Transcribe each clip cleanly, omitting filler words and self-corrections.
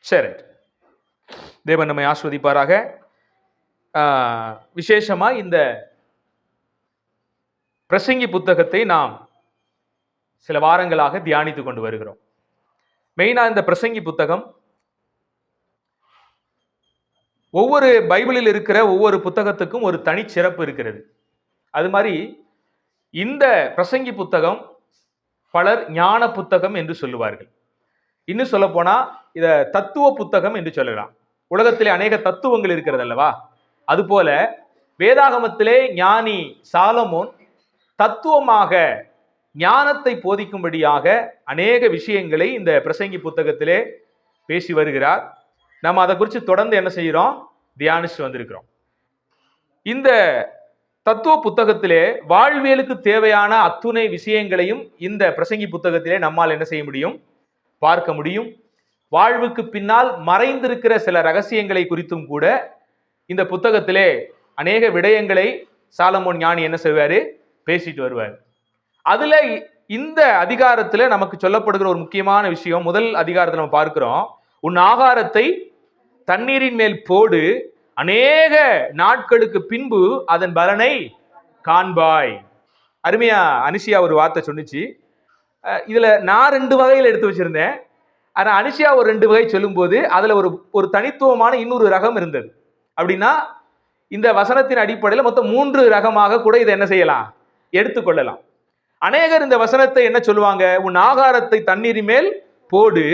சரி, தேவன் நம்மை ஆஸ்வதிப்பாராக. விசேஷமா இந்த பிரசங்கி புத்தகத்தை நாம் சில வாரங்களாக தியானித்து கொண்டு வருகிறோம். மெயினா இந்த பிரசங்கி புத்தகம் ஒவ்வொரு பைபிளில் இருக்கிற ஒவ்வொரு புத்தகத்துக்கும் ஒரு தனி சிறப்பு இருக்கிறது. அது மாதிரி இந்த பிரசங்கி புத்தகம் பலர் ஞான புத்தகம் என்று சொல்லுவார்கள். இன்னும் சொல்ல போனா இத தத்துவ புத்தகம் என்று சொல்லலாம். உலகத்திலே அநேக தத்துவங்கள் இருக்கிறது அல்லவா? அதுபோல வேதாகமத்திலே ஞானி சாலமோன் தத்துவமாக ஞானத்தை போதிக்கும்படியாக அநேக விஷயங்களை இந்த பிரசங்கி புத்தகத்திலே பேசி வருகிறார். நம்ம அதை குறித்து தொடர்ந்து என்ன செய்கிறோம்? தியானிச்சு வந்திருக்கிறோம். இந்த தத்துவ புத்தகத்திலே வாழ்வியலுக்கு தேவையான அத்துணை விஷயங்களையும் இந்த பிரசங்கி புத்தகத்திலே நம்மால் என்ன செய்ய முடியும்? பார்க்க முடியும். வாழ்வுக்கு பின்னால் மறைந்திருக்கிற சில ரகசியங்களை குறித்தும் கூட இந்த புத்தகத்திலே அநேக விடயங்களை சாலமோன் ஞானி என்ன செய்வாரு? பேசிட்டு வருவார். அதுல இந்த அதிகாரத்துல நமக்கு சொல்லப்படுகிற ஒரு முக்கியமான விஷயம், முதல் அதிகாரத்தில் நம்ம பார்க்கிறோம், உன் ஆகாரத்தை தண்ணீரின் மேல் போடு, அநேக நாட்களுக்கு பின்பு அதன் பலனை காண்பாய். அருமையா அனிஷியா ஒரு வார்த்தை சொன்னிச்சு. இதுல நான் 2 வகையில் எடுத்து வச்சிருந்தேன். ஆனா அனிஷியா ஒரு 2 வகை சொல்லும் போது அதுல ஒரு தனித்துவமான இன்னொரு ரகம் இருந்தது. அப்படின்னா இந்த வசனத்தின் அடிப்படையில் மொத்தம் 3 ரகமாக கூட இதை என்ன செய்யலாம்? எடுத்துக்கொள்ளலாம். அநேகர் இந்த வசனத்தை என்ன சொல்லுவாங்க? உன் ஆகாரத்தை தண்ணீரின் மேல் போடு,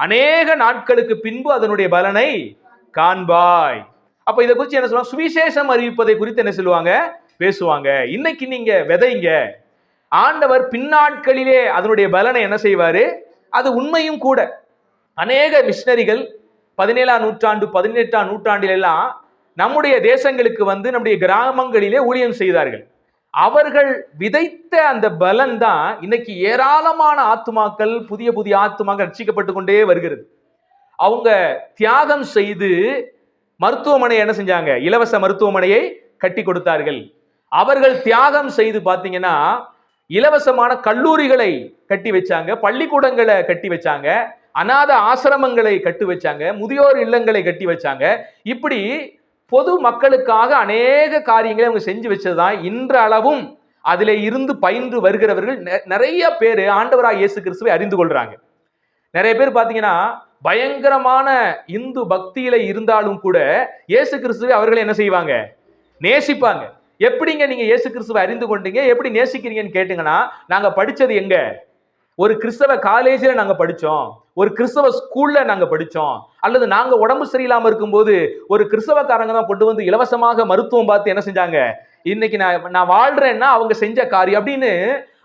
அநேக நாட்களுக்கு பின்பு அதனுடைய பலனை காண்பாய். அப்ப இதை குறித்து என்ன சொல்லுவாங்க? சுவிசேஷம் அறிவிப்பதை குறித்து என்ன சொல்லுவாங்க? பேசுவாங்க. இன்னைக்கு நீங்க விதைங்க, ஆண்டவர் பின்னாட்களிலே அதனுடைய பலனை என்ன செய்வாரு? அது உண்மையும் கூட. அநேக மிஷனரிகள் 17ஆம் நூற்றாண்டு 18ஆம் நூற்றாண்டில் எல்லாம் நம்முடைய தேசங்களுக்கு வந்து நம்முடைய கிராமங்களிலே ஊழியம் செய்தார்கள். அவர்கள் விதைத்த அந்த பலன் தான் இன்னைக்கு ஏராளமான ஆத்துமாக்கள், புதிய புதிய ஆத்துமாக்கள் ரட்சிக்கப்பட்டு கொண்டே வருகிறது. அவங்க தியாகம் செய்து மருத்துவமனை என்ன செஞ்சாங்க? இலவச மருத்துவமனையை கட்டி கொடுத்தார்கள். அவர்கள் தியாகம் செய்து பார்த்தீங்கன்னா இலவசமான கல்லூரிகளை கட்டி வச்சாங்க, பள்ளிக்கூடங்களை கட்டி வச்சாங்க, அநாத ஆசிரமங்களை கட்டி வச்சாங்க, முதியோர் இல்லங்களை கட்டி வச்சாங்க. இப்படி பொது மக்களுக்காக அநேக காரியங்களை அவங்க செஞ்சு வச்சதுதான் இன்றளவும் அதிலே இருந்து பயின்று வருகிறவர்கள் நிறைய பேர் ஆண்டவராக இயேசு கிறிஸ்துவை அறிந்து கொள்றாங்க. நிறைய பேர் பாத்தீங்கன்னா பயங்கரமான இந்து பக்தியில இருந்தாலும் கூட இயேசு கிறிஸ்துவை அவர்களை என்ன செய்வாங்க? நேசிப்பாங்க. எப்படிங்க நீங்க இயேசு கிறிஸ்துவை அறிந்து கொண்டீங்க, எப்படி நேசிக்கிறீங்கன்னு கேட்டீங்கன்னா, நாங்க படிச்சது எங்க? ஒரு கிறிஸ்தவ காலேஜில் நாங்க படிச்சோம், ஒரு கிறிஸ்தவ ஸ்கூல்ல நாங்க படிச்சோம், அல்லது நாங்க உடம்பு சரியில்லாம இருக்கும்போது ஒரு கிறிஸ்தவக்காரங்க தான் கொண்டு வந்து இலவசமாக மருத்துவம் பார்த்து என்ன செஞ்சாங்க, இன்னைக்கு நான் வாழ்றேன்னா அவங்க செஞ்ச காரியம் அப்படின்னு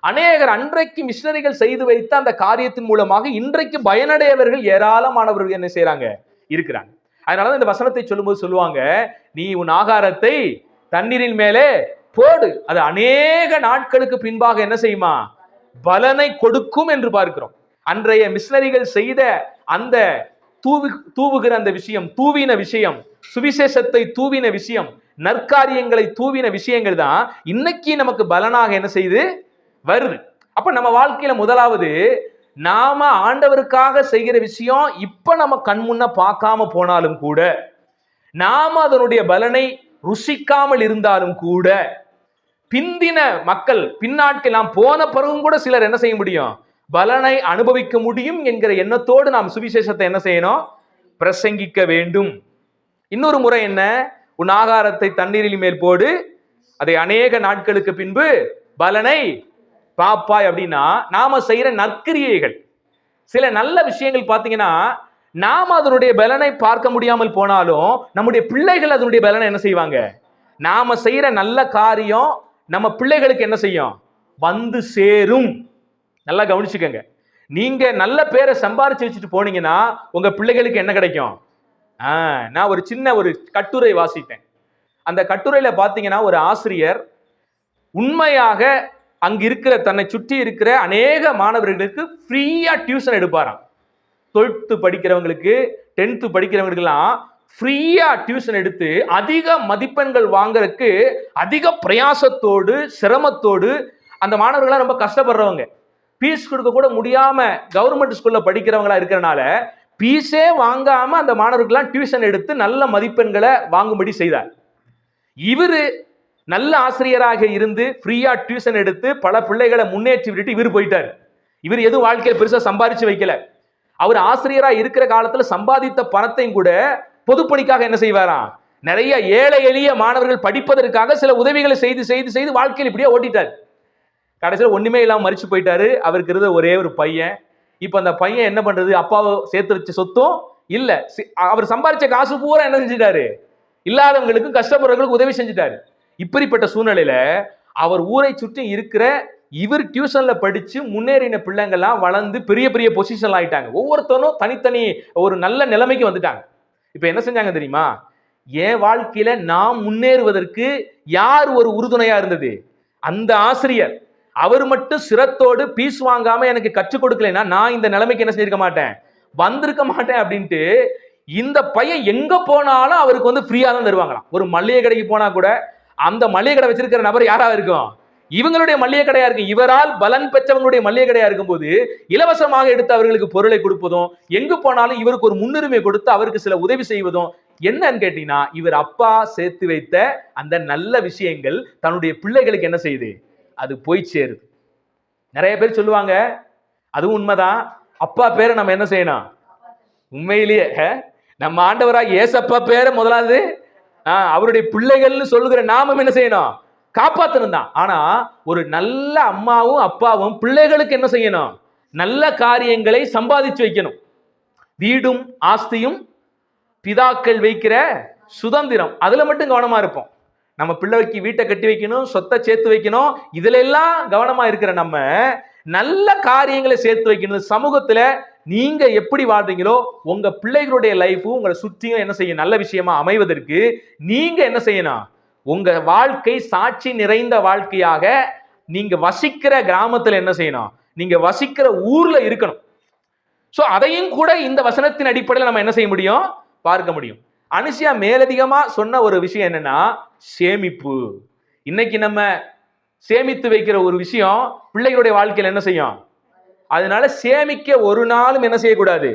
அநேகர் அன்றைக்கு மிஷனரிகள் செய்து வைத்த அந்த காரியத்தின் மூலமாக இன்றைக்கு பயனடையவர்கள் ஏராளமானவர்கள் என்ன செய்யறாங்க? இருக்கிறாங்க. அதனாலதான் இந்த வசனத்தை சொல்லும்போது சொல்லுவாங்க, நீ உன் ஆகாரத்தை தண்ணீரின் மேலே போடு, அது அநேக நாட்களுக்கு பின்பாக என்ன செய்யுமா? பலனை கொடுக்கும் என்று பார்க்கிறோம். அன்றைய மிஷனரிகள் செய்த அந்த தூவுகிற அந்த விஷயம், தூவின விஷயம், சுவிசேஷத்தை தூவின விஷயம், நற்காரியங்களை தூவின விஷயங்கள் தான் இன்னைக்கு நமக்கு பலனாக என்ன செய்து வருது. அப்ப நம்ம வாழ்க்கையில முதலாவது நாம ஆண்டவருக்காக செய்கிற விஷயம் இப்ப நம்ம கண் முன்ன பார்க்காம போனாலும் கூட, நாம அதனுடைய பலனை ருசிக்காமல் இருந்தாலும் கூட, பிந்தின மக்கள் பின்னாட்கள் நாம் போன பிறகும் கூட சிலர் என்ன செய்ய முடியும்? பலனை அனுபவிக்க முடியும் என்கிற எண்ணத்தோடு நாம் சுவிசேஷத்தை என்ன செய்யணும்? பிரசங்கிக்க வேண்டும். இன்னொரு முறை என்ன? உன் ஆகாரத்தை தண்ணீரில் மேல் போடு, அதை அநேக நாட்களுக்கு பின்பு பலனை பாப்பாய். அப்படின்னா நாம செய்யற நற்கிரியைகள், சில நல்ல விஷயங்கள் பார்த்தீங்கன்னா நாம அதனுடைய பலனை பார்க்க முடியாமல் போனாலும் நம்முடைய பிள்ளைகள் அதனுடைய பலனை என்ன செய்வாங்க? நாம செய்யற நல்ல காரியம் நம்ம பிள்ளைகளுக்கு என்ன செய்யும்? வந்து சேரும். நல்லா கவனிச்சுக்கங்க. நீங்க நல்ல பேரை சம்பாரிச்சு வச்சுட்டு போனீங்கன்னா உங்க பிள்ளைகளுக்கு என்ன கிடைக்கும்? நான் ஒரு சின்ன ஒரு கட்டுரை வாசித்தேன். அந்த கட்டுரையில பாத்தீங்கன்னா ஒரு ஆசிரியர் உண்மையாக அங்க இருக்கிற தன்னை சுற்றி இருக்கிற அநேக மாணவர்களுக்கு ஃப்ரீயா டியூஷன் எடுப்பாராம். 12th படிக்கிறவங்களுக்கு, 10th படிக்கிறவங்களுக்கெல்லாம் ஃப்ரீயா டியூஷன் எடுத்து அதிக மதிப்பெண்கள் வாங்குறதுக்கு அதிக பிரயாசத்தோடு சிரமத்தோடு அந்த மாணவர்கள்லாம் ரொம்ப கஷ்டப்படுறவங்க, ஃபீஸ் கொடுக்க கூட முடியாம கவர்மெண்ட் ஸ்கூல்ல படிக்கிறவங்களா இருக்கிறனால பீஸே வாங்காம அந்த மாணவர்கள்லாம் டியூஷன் எடுத்து நல்ல மதிப்பெண்களை வாங்கும்படி செய்தார். இவரு நல்ல ஆசிரியராக இருந்து ஃப்ரீயா டியூஷன் எடுத்து பல பிள்ளைகளை முன்னேற்றி விட்டுட்டு இவர் போயிட்டார். இவர் எதுவும் வாழ்க்கையில் பெருசா சம்பாதிச்சு வைக்கல. அவர் ஆசிரியரா இருக்கிற காலத்துல சம்பாதித்த பணத்தையும் கூட பொதுப்பணிக்காக என்ன செய்வாராம், நிறைய ஏழை எளிய மாணவர்கள் படிப்பதற்காக சில உதவிகளை செய்து செய்து செய்து வாழ்க்கையில் இப்படியே ஓட்டிட்டார். கடைசியில் ஒண்ணுமே இல்லாம மறிச்சு போயிட்டாரு. அவருக்கு இருந்த ஒரே ஒரு பையன். இப்ப அந்த பையன் என்ன பண்றது, அப்பாவை சேர்த்து வச்ச சொத்தும் இல்ல, அவர் சம்பாதிச்ச காசு பூரா என்ன செஞ்சிட்டாரு, இல்லாதவங்களுக்கும் கஷ்டப்படுறவங்களுக்கு உதவி செஞ்சுட்டாரு. இப்படிப்பட்ட சூழ்நிலையில அவர் ஊரை சுற்றி இருக்கிற இவர் டியூஷன்ல படிச்சு முன்னேறின பிள்ளைங்கள்லாம் வளர்ந்து பெரிய பெரிய பொசிஷன் ஆயிட்டாங்க. ஒவ்வொருத்தரும் தனித்தனி ஒரு நல்ல நிலைமைக்கு வந்துட்டாங்க. இப்ப என்ன செஞ்சாங்க தெரியுமா, என் வாழ்க்கையில நான் முன்னேறுவதற்கு யார் ஒரு உறுதுணையா இருந்தது, அந்த ஆசிரியர். அவர் மட்டும் சிரத்தோடு பீஸ் வாங்காம எனக்கு கற்றுக் கொடுக்கலைன்னா நான் இந்த நிலைமைக்கு என்ன செஞ்சிருக்க மாட்டேன், வந்திருக்க மாட்டேன் அப்படின்ட்டு இந்த பையன் எங்க போனாலும் அவருக்கு வந்து ஃப்ரீயா தான் தருவாங்களாம். ஒரு மளிகை கடைக்கு போனா கூட அந்த மளிகை கடை வச்சிருக்கிற நபர் யாரா இருக்கும், இவங்களுடைய மளிகை கடையா இருக்கும். இவரால் பலன் பெற்றவங்களுடைய மளிகை கடையா இருக்கும் போது இலவசமாக எடுத்து அவர்களுக்கு பொருளை கொடுப்பதும், எங்கு போனாலும் இவருக்கு ஒரு முன்னுரிமை கொடுத்து அவருக்கு சில உதவி செய்வதும் என்னன்னு கேட்டீங்கன்னா, இவர் அப்பா சேர்த்து வைத்த அந்த நல்ல விஷயங்கள் தன்னுடைய பிள்ளைகளுக்கு என்ன செய்யுது, அது போய் சேருது. நிறைய பேர் சொல்லுவாங்க, அதுவும் உண்மைதான், அப்பா பேரை நம்ம என்ன செய்யணும், உண்மையிலேயே நம்ம ஆண்டவராக ஏசப்பா பேரை முதலாவது அவருடைய பிள்ளைகள்னு சொல்லுகிற நாமம் என்ன செய்யணும், காப்பாற்றணும் தான். ஆனா ஒரு நல்ல அம்மாவும் அப்பாவும் பிள்ளைகளுக்கு என்ன செய்யணும், நல்ல காரியங்களை சம்பாதிச்சு வைக்கணும். வீடும் ஆஸ்தியும் பிதாக்கள் வைக்கிற சுதந்திரம், அதுல மட்டும் கவனமா இருப்போம். நம்ம பிள்ளைக்கு வீட்டை கட்டி வைக்கணும், சொத்தை சேர்த்து வைக்கணும், இதுல எல்லாம் கவனமா இருக்கிற நம்ம நல்ல காரியங்களை சேர்த்து வைக்கணும். சமூகத்துல நீங்க எப்படி வாழ்றீங்களோ உங்க பிள்ளைகளுடைய லைஃபும் உங்களை சுற்றியும் என்ன செய்யும், நல்ல விஷயமா அமைவதற்கு நீங்க என்ன செய்யணும், உங்க வாழ்க்கை சாட்சி நிறைந்த வாழ்க்கையாக நீங்க வசிக்கிற கிராமத்துல என்ன செய்யணும், நீங்க வசிக்கிற ஊர்ல இருக்கணும். சோ அதையும் கூட இந்த வசனத்தின் அடிப்படையில் நம்ம என்ன செய்ய முடியும், பார்க்க முடியும். அனுசியா மேலதிகமா சொன்ன ஒரு விஷயம் என்னன்னா, சேமிப்பு. இன்னைக்கு நம்ம சேமித்து வைக்கிற ஒரு விஷயம் பிள்ளைகளுடைய வாழ்க்கையில் என்ன செய்யும், அதனால சேமிக்க ஒரு நாளும் என்ன செய்யக்கூடாது,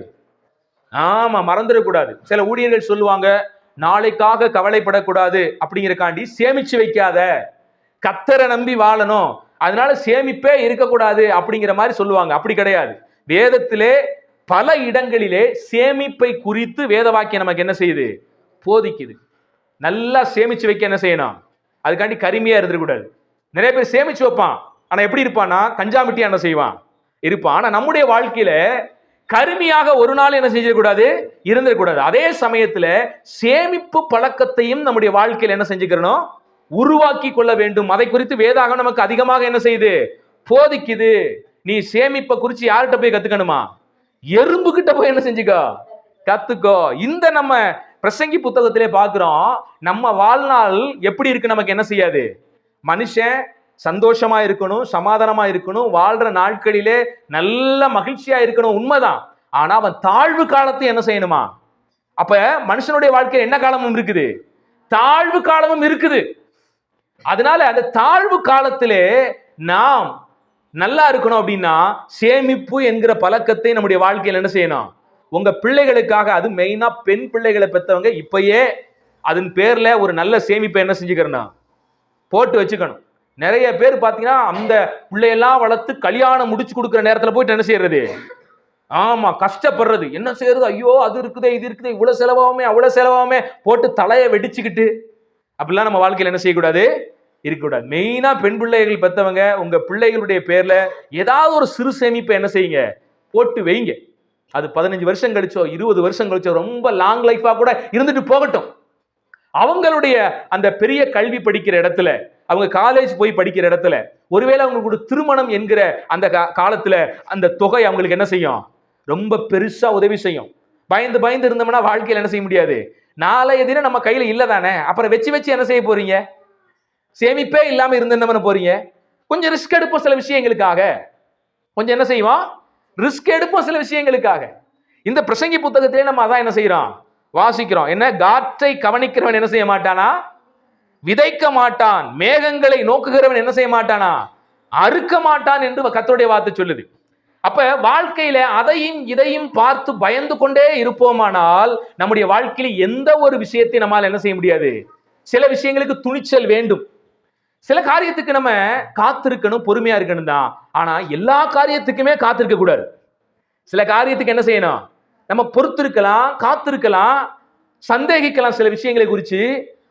ஆமா மறந்துடக்கூடாது. சில ஊழியர்கள் சொல்லுவாங்க, நாளைக்காக கவலைப்படக்கூடாது அப்படிங்கிறக்காண்டி சேமிச்சு வைக்காத, கத்தரை நம்பி வாழணும், அதனால சேமிப்பே இருக்கக்கூடாது அப்படிங்கிற மாதிரி சொல்லுவாங்க. அப்படி கிடையாது. வேதத்திலே பல இடங்களிலே சேமிப்பை குறித்து வேத வாக்கியம் நமக்கு என்ன செய்யுது, போதிக்குது. நல்லா சேமிச்சு வைக்க என்ன செய்யணும், அதுக்காண்டி கருமையா இருந்துடக்கூடாது. நிறைய பேர் சேமிச்சு வைப்பான், ஆனா எப்படி இருப்பான்னா கஞ்சாமிட்டியா என்ன செய்வான் இருப்பான். ஆனா நம்முடைய வாழ்க்கையில கருமையாக ஒரு நாள் என்ன செஞ்சிடக்கூடாது, இருந்துடக்கூடாது. அதே சமயத்துல சேமிப்பு பழக்கத்தையும் நம்முடைய வாழ்க்கையில் என்ன செஞ்சுக்கிறோம், உருவாக்கி கொள்ள வேண்டும். அதை குறித்து வேதாகம் நமக்கு அதிகமாக என்ன செய்யுது, போதிக்குது. நீ சேமிப்பை குறித்து யார்கிட்ட போய் கத்துக்கணுமா, எறும்பு கிட்ட போய் என்ன செஞ்சுக்கோ, கத்துக்கோ. இந்த நம்ம பிரசங்கி புத்தகத்திலே பார்க்கிறோம், நம்ம வாழ்நாள் எப்படி இருக்கு நமக்கு என்ன செய்யாது, மனுஷன் சந்தோஷமா இருக்கணும், சமாதானமா இருக்கணும், வாழ்ற நாட்களிலே நல்ல மகிழ்ச்சியா இருக்கணும், உண்மைதான். ஆனா அவன் தாழ்வு காலத்தை என்ன செய்யணுமா, அப்ப மனுஷனுடைய வாழ்க்கையில் என்ன காலமும் இருக்குது, தாழ்வு காலமும் இருக்குது. அதனால அந்த தாழ்வு காலத்திலே நாம் நல்லா இருக்கணும் அப்படின்னா சேமிப்பு என்கிற பழக்கத்தை நம்முடைய வாழ்க்கையில் என்ன செய்யணும், உங்க பிள்ளைகளுக்காக, அது மெயினா பெண் பிள்ளைகளை பெற்றவங்க இப்பயே அதன் பேர்ல ஒரு நல்ல சேமிப்பை என்ன செஞ்சுக்கிறணும், போட்டு வச்சுக்கணும். நிறைய பேர் பாத்தீங்கன்னா அந்த பிள்ளையெல்லாம் வளர்த்து கல்யாணம் முடிச்சு கொடுக்குற நேரத்துல போயிட்டு என்ன செய்யறது, ஆமா கஷ்டப்படுறது, என்ன செய்யறது, ஐயோ அது இருக்குது இது இருக்குது, இவ்வளவு செலவாகுமே அவ்வளவு செலவாகுமே போட்டு தலையை வெடிச்சுக்கிட்டு அப்படிலாம் நம்ம வாழ்க்கையில் என்ன செய்யக்கூடாது, இருக்கக்கூடாது. மெயினா பெண் பிள்ளைகள் பெற்றவங்க உங்க பிள்ளைகளுடைய பேர்ல ஏதாவது ஒரு சிறு சேமிப்பை என்ன செய்யுங்க, போட்டு வைங்க. அது 15 வருஷம் கழிச்சோ 20 வருஷம் கழிச்சோ ரொம்ப லாங் லைஃபா கூட இருந்துட்டு போகட்டும். அவங்களுடைய அந்த பெரிய கல்வி படிக்கிற இடத்துல, அவங்க காலேஜ் போய் படிக்கிற இடத்துல, ஒருவேளை அவங்களுக்கு திருமணம் என்கிற அந்த காலத்துல அந்த தொகை அவங்களுக்கு என்ன செய்யும், ரொம்ப பெருசா உதவி செய்யும். பயந்து பயந்து இருந்தோம்னா வாழ்க்கையில் என்ன செய்ய முடியாது, நாளைய தினம் நம்ம கையில இல்ல தானே, அப்புறம் வச்சு என்ன செய்ய போறீங்க, சேமிப்பே இல்லாம இருந்த போறீங்க. கொஞ்சம் ரிஸ்க் எடுப்போம் சில விஷயங்களுக்காக, கொஞ்சம் என்ன செய்வோம், ரிஸ்க் எடுப்போம் சில விஷயங்களுக்காக. இந்த பிரசங்கி புத்தகத்திலே நம்ம அதான் என்ன செய்யறோம், வாசிக்கிறோம். என்ன, காற்றை கவனிக்கிறவன் என்ன செய்ய மாட்டானா, விதைக்க மாட்டான், மேகங்களை நோக்குகிறவன் என்ன செய்ய மாட்டானா, அறுக்க மாட்டான் என்று கர்த்தருடைய வார்த்தை சொல்லுது. அப்ப வாழ்க்கையில அதையும் இதையும் பார்த்து பயந்து கொண்டே இருப்போமானால் நம்முடைய வாழ்க்கையில எந்த ஒரு விஷயத்தை நம்மால் என்ன செய்ய முடியாது. சில விஷயங்களுக்கு துணிச்சல் வேண்டும். சில காரியத்துக்கு நம்ம காத்திருக்கணும், பொறுமையா இருக்கணும் தான். ஆனா எல்லா காரியத்துக்குமே காத்திருக்க கூடாது. சில காரியத்துக்கு என்ன செய்யணும், நம்ம பொறுத்திருக்கலாம், காத்திருக்கலாம், சந்தேகிக்கலாம் சில விஷயங்களை குறித்து.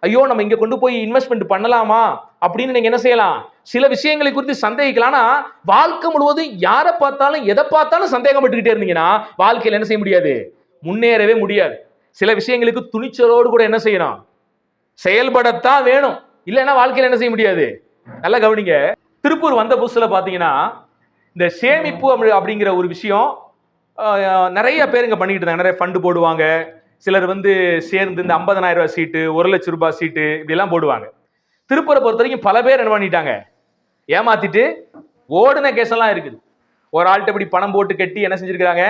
ஐயோ நம்ம இங்க கொண்டு போய் இன்வெஸ்ட்மெண்ட் பண்ணலாமா அப்படின்னு நீங்க என்ன செய்யலாம், சில விஷயங்களை குறித்து சந்தேகிக்கலாம். ஆனா வாழ்க்கை முழுவதும் யாரை பார்த்தாலும் எதை பார்த்தாலும் சந்தேகப்பட்டுக்கிட்டே இருந்தீங்கன்னா வாழ்க்கையில் என்ன செய்ய முடியாது, முன்னேறவே முடியாது. சில விஷயங்களுக்கு துணிச்சலோடு கூட என்ன செய்யணும், செயல்படத்தான் வேணும். இல்லைன்னா வாழ்க்கையில் என்ன செய்ய முடியாது. நல்லா கவனிங்க. திருப்பூர் வந்த புதுசுல பாத்தீங்கன்னா இந்த சேமிப்பு அப்படிங்கிற ஒரு விஷயம் நிறைய பேருங்க பண்ணிக்கிட்டு இருந்தாங்க. நிறைய ஃபண்டு போடுவாங்க. சிலர் சேர்ந்து இந்த 50,000 ரூபாய் சீட்டு, 1,00,000 ரூபாய் சீட்டு இப்படி எல்லாம் போடுவாங்க. திருப்பூரை பொறுத்த வரைக்கும் பல பேர் என்ன பண்ணிட்டாங்க, ஏமாத்திட்டு ஓடுன கேஸ் எல்லாம் இருக்குது. ஒரு ஆள்கிட்ட இப்படி பணம் போட்டு கட்டி என்ன செஞ்சிருக்காங்க,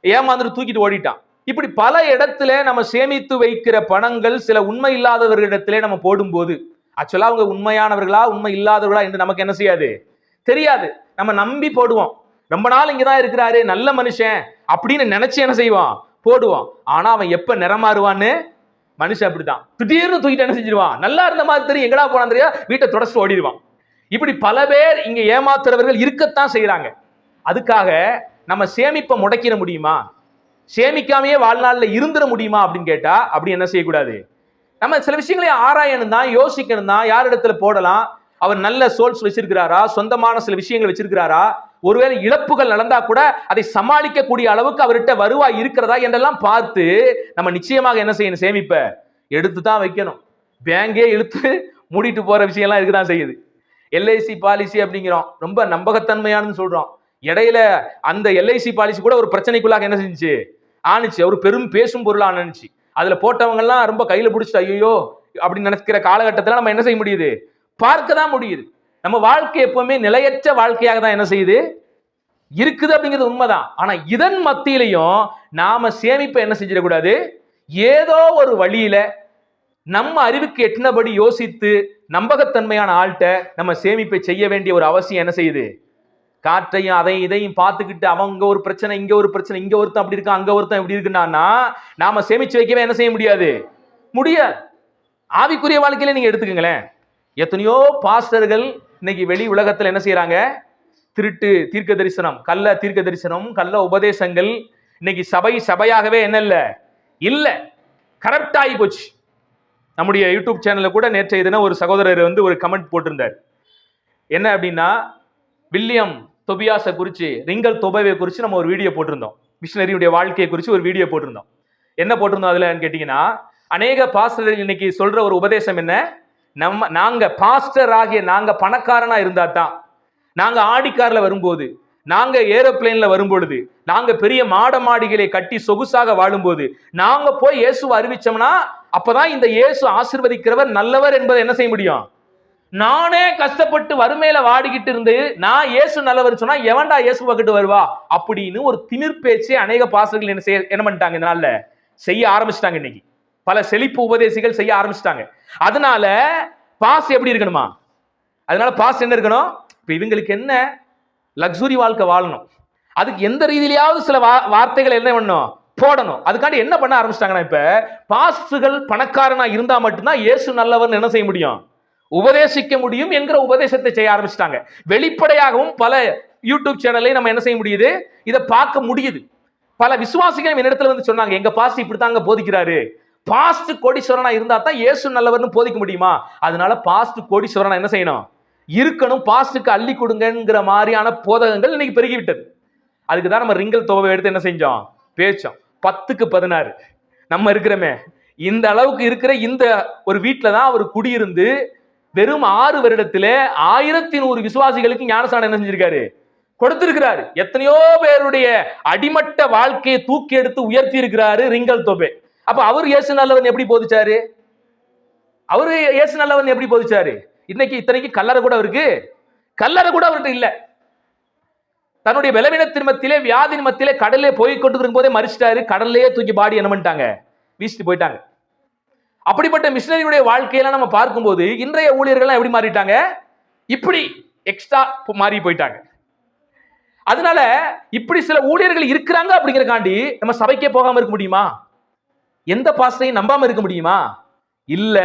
ஏமாந்துட்டு தூக்கிட்டு ஓடிட்டான். இப்படி பல இடத்துல நம்ம சேமித்து வைக்கிற பணங்கள் சில உண்மை இல்லாதவர்களிடத்திலே நம்ம போடும்போது ஆக்சுவலா அவங்க உண்மையானவர்களா உண்மை இல்லாதவர்களா என்று நமக்கு என்ன செய்யாது, தெரியாது. நம்ம நம்பி போடுவோம். ரொம்ப நாள் இங்கதான் இருக்கிறாரு, நல்ல மனுஷன் அப்படின்னு நினைச்சு என்ன செய்வான், போடுவான். ஆனா அவன் எப்ப நிறமாறுவான்னு மனுஷன் அப்படித்தான். திடீர்னு தூக்கிட்டு என்ன செஞ்சிருவான், நல்லா இருந்த மாதிரி தெரியும், எங்கடா போனா தெரியா, வீட்டை தொடச்சு ஓடிடுவான். இப்படி பல பேர் இங்க ஏமாத்துறவர்கள் இருக்கத்தான் செய்யறாங்க. அதுக்காக நம்ம சேமிப்பை முடக்கிட முடியுமா, சேமிக்காமையே வாழ்நாளில் இருந்துட முடியுமா அப்படின்னு கேட்டா அப்படி என்ன செய்யக்கூடாது. நம்ம சில விஷயங்களை ஆராயணும் தான், யோசிக்கணும் தான். யார் இடத்துல போடலாம், அவர் நல்ல சோர்ஸ் வச்சிருக்கிறாரா, சொந்தமான சில விஷயங்கள் வச்சிருக்கிறாரா, ஒருவேளை இழப்புகள் நடந்தா கூட அதை சமாளிக்கக்கூடிய அளவுக்கு அவர்கிட்ட வருவாய் இருக்கிறதா என்றெல்லாம் பார்த்து நம்ம நிச்சயமாக என்ன செய்யணும், சேமிப்ப எடுத்து தான் வைக்கணும். பேங்கே இழுத்து மூடிட்டு போற விஷயம் எல்லாம் இருக்குதான் செய்யுது. எல்ஐசி பாலிசி அப்படிங்கிறோம், ரொம்ப நம்பகத்தன்மையானு சொல்றோம். இடையில அந்த எல்ஐசி பாலிசி கூட ஒரு பிரச்சனைக்குள்ளாக என்ன செஞ்சு ஆனிச்சு, ஒரு பெரும் பேசும் பொருளா ஆனிச்சு. அதுல போட்டவங்க எல்லாம் ரொம்ப கையில பிடிச்சிட்டு ஐயோ அப்படின்னு நினைக்கிற காலகட்டத்தில் நம்ம என்ன செய்ய முடியுது, பார்க்க தான் முடியுது. நம்ம வாழ்க்கை எப்பவுமே நிலையற்ற வாழ்க்கையாக தான் என்ன செய்யுது இருக்குது அப்படிங்கிறது உண்மைதான். ஆனா இதன் மத்தியிலையும் நாம சேமிப்பை என்ன செஞ்சிடக்கூடாது, ஏதோ ஒரு வழியில நம்ம அறிவுக்கு எட்டினபடி யோசித்து நம்பகத்தன்மையான ஆள்கிட்ட நம்ம சேமிப்பை செய்ய வேண்டிய ஒரு அவசியம் என்ன செய்யுது. காற்றையும் அதையும் இதையும் பார்த்துக்கிட்டு அவங்க ஒரு பிரச்சனை, இங்க ஒரு பிரச்சனை, இங்க ஒருத்தன் அப்படி இருக்கான், அங்க ஒருத்தன் இப்படி இருக்குன்னா நாம சேமிச்சு வைக்கவே என்ன செய்ய முடியாது, முடியாது. ஆவிக்குரிய வாழ்க்கையில நீங்க எடுத்துக்கங்களேன், எத்தனையோ பாஸ்டர்கள் இன்னைக்கு வெளி உலகத்துல என்ன செய்யறாங்க, திருட்டு தீர்க்க தரிசனம், கள்ள தீர்க்க தரிசனம், கள்ள உபதேசங்கள் இன்னைக்கு சபையாகவே என்ன இல்ல கரெக்ட் ஆகி போச்சு. நம்முடைய யூடியூப் சேனல்ல கூட நேற்றைய தினம் ஒரு சகோதரர் ஒரு கமெண்ட் போட்டிருந்தார். என்ன அப்படின்னா, வில்லியம் தொபியாஸை குறித்து, ரிங்கல் தொபேவை குறித்து நம்ம ஒரு வீடியோ போட்டிருந்தோம். மிஷனரியுடைய வாழ்க்கையை குறித்து ஒரு வீடியோ போட்டிருந்தோம். என்ன போட்டிருந்தோம் அதுல கேட்டீங்கன்னா, அநேக பாஸ்டர்கள் இன்னைக்கு சொல்ற ஒரு உபதேசம் என்ன, நாங்க பாஸ்டர் ஆகிய நாங்க பணக்காரனா இருந்தா தான், நாங்க ஆடிக்கார்ல வரும்போது, நாங்க ஏரோப்ளேன்ல வரும்பொழுது, நாங்க பெரிய மாடிகளை கட்டி சொகுசாக வாழும்போது நாங்க போய் இயேசுவை அறிவிச்சோம்னா அப்பதான் இந்த இயேசு ஆசீர்வதிக்கிறவர் நல்லவர் என்பதை என்ன செய்ய முடியும். நானே கஷ்டப்பட்டு வறுமையில வாடிக்கிட்டு இருந்து நான் இயேசு நல்லவர் சொன்னா எவன்டா இயேசு பக்கிட்டு வருவா அப்படின்னு ஒரு திமிர் பேச்சு அநேக பாஸ்டர்கள் என்ன பண்ணிட்டாங்க, இந்த நாள்ல செய்ய ஆரம்பிச்சிட்டாங்க. இன்னைக்கு பல செழிப்பு உபதேசிகள் செய்ய ஆரம்பிச்சிட்டாங்க. அதனால பாஸ் எப்படி இருக்கணுமா, அதனால பாஸ் என்ன இருக்கணும், இப்ப இவங்களுக்கு என்ன லக்ஸுரி வாழ்க்கை வாழணும், அதுக்கு எந்த ரீதியிலாவது சில வார்த்தைகள் என்ன பண்ணணும், போடணும். அதுக்காண்டி என்ன பண்ண ஆரம்பிச்சிட்டாங்கன்னா, இப்ப பாஸ்டுகள் பணக்காரனா இருந்தா மட்டும்தான் இயேசு நல்லவர் என்ன செய்ய முடியும், உபதேசிக்க முடியும் என்கிற உபதேசத்தை செய்ய ஆரம்பிச்சிட்டாங்க. வெளிப்படையாகவும் பல யூடியூப் சேனல்ல நம்ம என்ன செய்ய முடியுது, இதை பார்க்க முடியுது. பல விசுவாசிகள் என்னிடத்துல சொன்னாங்க, எங்க பாஸ்ட் இப்படித்தாங்க போதிக்கிறாரு, பாஸ்ட் கோடீஸ்வரனா இருந்தா தான் இயேசு நல்லவர்னு போதிக்க முடியுமா, அதனால பாஸ்ட் கோடீஸ்வரனா என்ன செய்யணும், இருக்கணும், பாஸ்டுக்கு அள்ளி கொடுங்கிற மாதிரியான போதகங்கள் இன்னைக்கு பெருகிவிட்டது. அதுக்கு தான் நம்ம ரிங்கல் தொகை எடுத்து என்ன செஞ்சோம், பேச்சோம். 10க்கு 16 நம்ம இருக்கிறோமே, இந்த அளவுக்கு இருக்கிற இந்த ஒரு வீட்டில தான் அவர் குடியிருந்து வெறும் 6 வருடத்திலே 1100 விசுவாசிகளுக்கு ஞானஸ்நானம் என்ன செஞ்சிருக்காரு, கொடுத்திருக்கிறாரு. எத்தனையோ பேருடைய அடிமட்ட வாழ்க்கையை தூக்கி எடுத்து உயர்த்தி இருக்கிறாரு ரிங்கல் தொபே. அப்ப அவர் இயேசு நல்லவன் எப்படி போதிச்சாரு, அவரு இயேசு நல்லவன் எப்படி போதிச்சாரு. இன்னைக்கு இத்தனைக்கு கல்லறை கூட அவருக்கு, கல்லறை கூட அவர்கிட்ட இல்ல. தன்னுடைய பலவீனத்தின் மத்தியிலே, வியாதியின் மத்தியிலே கடல்லே போய் கொண்டு இருக்கும் போதே மறிச்சிட்டாரு. கடல்லையே தூக்கி பாடி என்ன பண்ணிட்டாங்க, வீசிட்டு போயிட்டாங்க. அப்படிப்பட்ட மிஷனரியுடைய வாழ்க்கையெல்லாம் நம்ம பார்க்கும்போது இன்றைய ஊழியர்கள் எப்படி மாறிட்டாங்க, இப்படி எக்ஸ்ட்ரா மாறி போயிட்டாங்க. அதனால இப்படி சில ஊழியர்கள் இருக்கிறாங்க அப்படிங்கறக்காண்டி நம்ம சபைக்கே போகாம இருக்க முடியுமா? எந்த பாஸ்டரையும் நம்பாம இருக்க முடியுமா? இல்ல.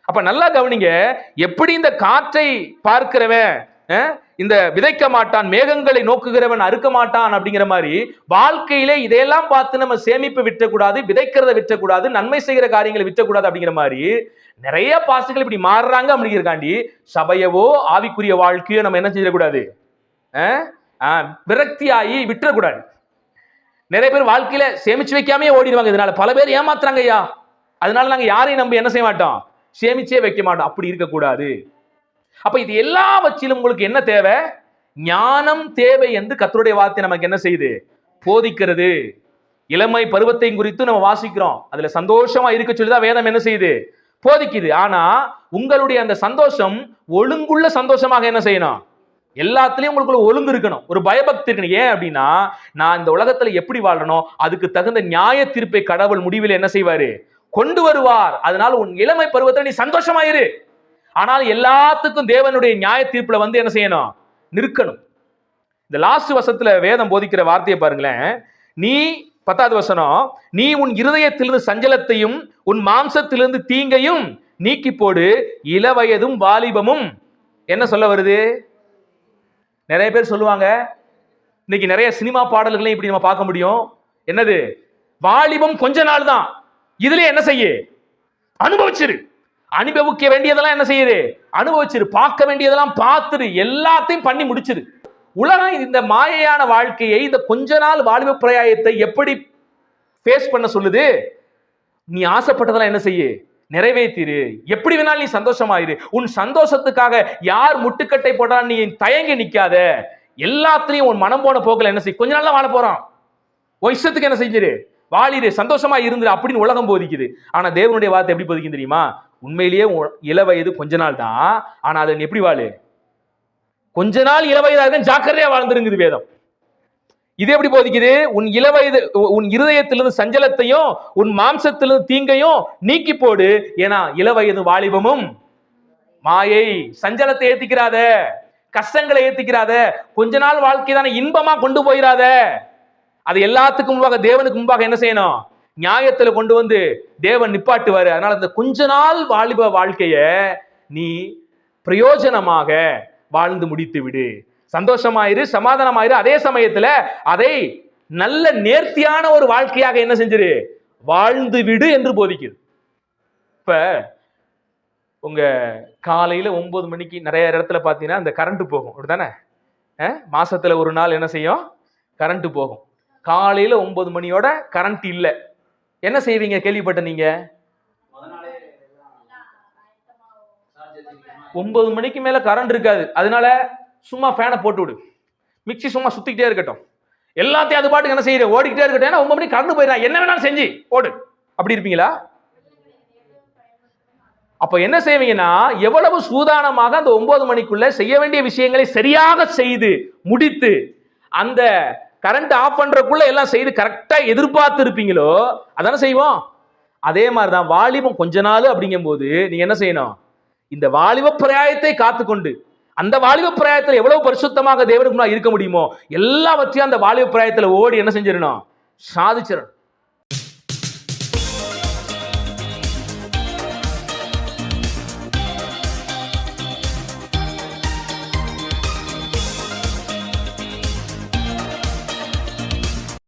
அப்ப நல்லா கவனிங்க. எப்படி இந்த காற்றை பார்க்கிறவன் இந்த விதைக்க மாட்டான், மேகங்களை நோக்குகிறவன் அறுக்க மாட்டான் அப்படிங்கிற மாதிரி வாழ்க்கையிலே இதையெல்லாம் பார்த்து நம்ம சேமிப்பு விற்றக்கூடாது, விதைக்கிறத விற்றக்கூடாது, நன்மை செய்கிற காரியங்களை விற்றக்கூடாது அப்படிங்கிற மாதிரி நிறைய பாஸ்டர்கள் இப்படி மாறுறாங்க அப்படிங்கிறக்காண்டி சபையவோ ஆவிக்குரிய வாழ்க்கையோ நம்ம என்ன செய்யக்கூடாது, விரக்தியாகி விட்டுறக்கூடாது. நிறைய பேர் வாழ்க்கையில சேமிச்சு வைக்காமே ஓடிடுவாங்க. இதனால பல பேர் ஏமாத்துறாங்க ஐயா. அதனால நாங்க யாரையும் நம்ப என்ன செய்ய மாட்டோம், சேமிச்சே வைக்க மாட்டோம். அப்படி இருக்கக்கூடாது. அப்ப இது எல்லாவற்றிலும் உங்களுக்கு என்ன தேவை? ஞானம் தேவை என்று கர்த்தருடைய வார்த்தை நமக்கு என்ன செய்யுது, போதிக்கிறது. இளமை பருவத்தை குறித்து நம்ம வாசிக்கிறோம். அதுல சந்தோஷமா இருக்க சொல்லிதான் வேதம் என்ன செய்யுது, போதிக்குது. ஆனா உங்களுடைய அந்த சந்தோஷம் ஒழுங்குள்ள சந்தோஷமாக என்ன செய்யணும், எல்லாத்துலயும் உங்களுக்குள்ள ஒழுங்கு இருக்கணும், ஒரு பயபக்தி இருக்கணும். ஏன் அப்படின்னா, நான் இந்த உலகத்துல எப்படி வாழணும், அதுக்கு தகுந்த நியாய தீர்ப்பை கடவுள் முடிவில் என்ன செய்வாரு, கொண்டு வருவார். அதனால உன் இளமை பருவத்தில் நீ சந்தோஷமாயிரு. ஆனால் எல்லாத்துக்கும் தேவனுடைய நியாய தீர்ப்புல வந்து என்ன செய்யணும், நிற்கணும். இந்த லாஸ்ட் வசனத்துல வேதம் போதிக்கிற வார்த்தையை பாருங்களேன். நீ 10வது வசனம், நீ உன் இருதயத்திலிருந்து சஞ்சலத்தையும் உன் மாம்சத்திலிருந்து தீங்கையும் நீக்கி போடு, இளவயதும் வாலிபமும். என்ன சொல்ல வருது? நிறைய பேர் சொல்லுவாங்க, இன்னைக்கு நிறைய சினிமா பாடல்களையும் இப்படி நம்ம பார்க்க முடியும். என்னது, வாலிபம் கொஞ்ச நாள் தான், இதுல என்ன செய்ய, அனுபவிச்சிரு. அனுபவிக்க வேண்டியதெல்லாம் என்ன செய்யுது, அனுபவிச்சிரு. பார்க்க வேண்டியதெல்லாம் பார்த்துரு, எல்லாத்தையும் பண்ணி முடிச்சிரு. உலகம் இந்த மாயையான வாழ்க்கையை, இந்த கொஞ்ச நாள் வாலிப பிரயாயத்தை எப்படி ஃபேஸ் பண்ண சொல்லுது? நீ ஆசைப்பட்டதெல்லாம் என்ன செய்ய, நிறைவேற்றிரு. எப்படி வேணாலும் நீ சந்தோஷமாயிரு. உன் சந்தோஷத்துக்காக யார் முட்டுக்கட்டை போட்டாலும் நீ தயங்கி நிக்காத. எல்லாத்திலையும் உன் மனம் போன போக்கில் என்ன செய்ய, கொஞ்ச நாள் தான் வாழ போறான், உன் இஷ்டத்துக்கு என்ன செஞ்சிரு, வாழிரு, சந்தோஷமா இருந்துரு அப்படின்னு உலகம் போதிக்குது. ஆனா தேவனுடைய வார்த்தை எப்படி போதிக்கும் தெரியுமா? உண்மையிலேயே இளவயது கொஞ்ச நாள் தான், ஆனா அதை எப்படி வாழு, கொஞ்ச நாள் இளவயதாக ஜாக்கிரதையா வாழ்ந்துருங்குது வேதம். இது எப்படி போதிக்குது? உன் இளவயது, உன் இருதயத்திலிருந்து சஞ்சலத்தையும் உன் மாம்சத்திலிருந்து தீங்கையும் நீக்கி போடு. ஏன்னா இளவயது வாலிபமும் மாயை. சஞ்சலத்தை ஏத்திக்கிறாத, கஷ்டங்களை ஏத்திக்கிறாத, கொஞ்ச நாள் வாழ்க்கை தானே இன்பமா கொண்டு போயிடாத. அது எல்லாத்துக்கும் முன்பாக தேவனுக்கு முன்பாக என்ன செய்யணும், நியாயத்துல கொண்டு வந்து தேவன் நிப்பாட்டுவாரு. அதனால இந்த கொஞ்ச நாள் வாலிப வாழ்க்கைய நீ பிரயோஜனமாக வாழ்ந்து முடித்து விடு. சந்தோஷமாயிரு, சமாதானமாயிரு. அதே சமயத்துல அதை நல்ல நேர்த்தியான ஒரு வாழ்க்கையாக என்ன செஞ்சிரு, வாழ்ந்து விடு என்று போதிக்குது. இப்ப உங்க காலையில 9 மணிக்கு நிறைய இடத்துல பாத்தீங்கன்னா இந்த கரண்ட் போகும், அப்படித்தானே? மாசத்துல ஒரு நாள் என்ன செய்யும், கரண்ட் போகும். காலையில 9 மணியோட கரண்ட் இல்ல, என்ன செய்வீங்க? கேள்விப்பட்ட நீங்க 9 மணிக்கு மேல கரண்ட் இருக்காது. அதனால சும்மா ஃபேனை போட்டு விடு, மிக்சி சும்மா சுத்திக்கிட்டே இருக்கட்டும், எல்லாத்தையும் அது பாட்டுக்கு என்ன செய்யுது, ஓடிக்கிட்டே இருக்கட்டும். ஏன்னா 9 மணிக்கு கரண்ட் போயிடா, என்ன வேணாலும் செஞ்சு ஓடு, அப்படி இருப்பீங்களா? அப்ப என்ன செய்வீங்கன்னா, எவ்வளவு சூதானமாக அந்த 9 மணிக்குள்ள செய்ய வேண்டிய விஷயங்களை சரியாக செய்து முடித்து, அந்த கரண்ட் ஆஃப் பண்றதுக்குள்ள எல்லாம் செய்து கரெக்டா எதிர்பார்த்து இருப்பீங்களோ, அதான செய்வோம். அதே மாதிரிதான் வாலிபம் கொஞ்ச நாள் அப்படிங்கும் போது நீங்க என்ன செய்யணும், இந்த வாலிப பிராயத்தை காத்துக்கொண்டு, அந்த வாலிப பிராயத்தில் எவ்வளவு பரிசுத்தமாக தேவனுக்கு இருக்க முடியுமோ எல்லாவற்றையும் அந்த வாலிப பிராயத்தில் ஓடி என்ன செஞ்சிடணும், சாதிச்சிடணும்.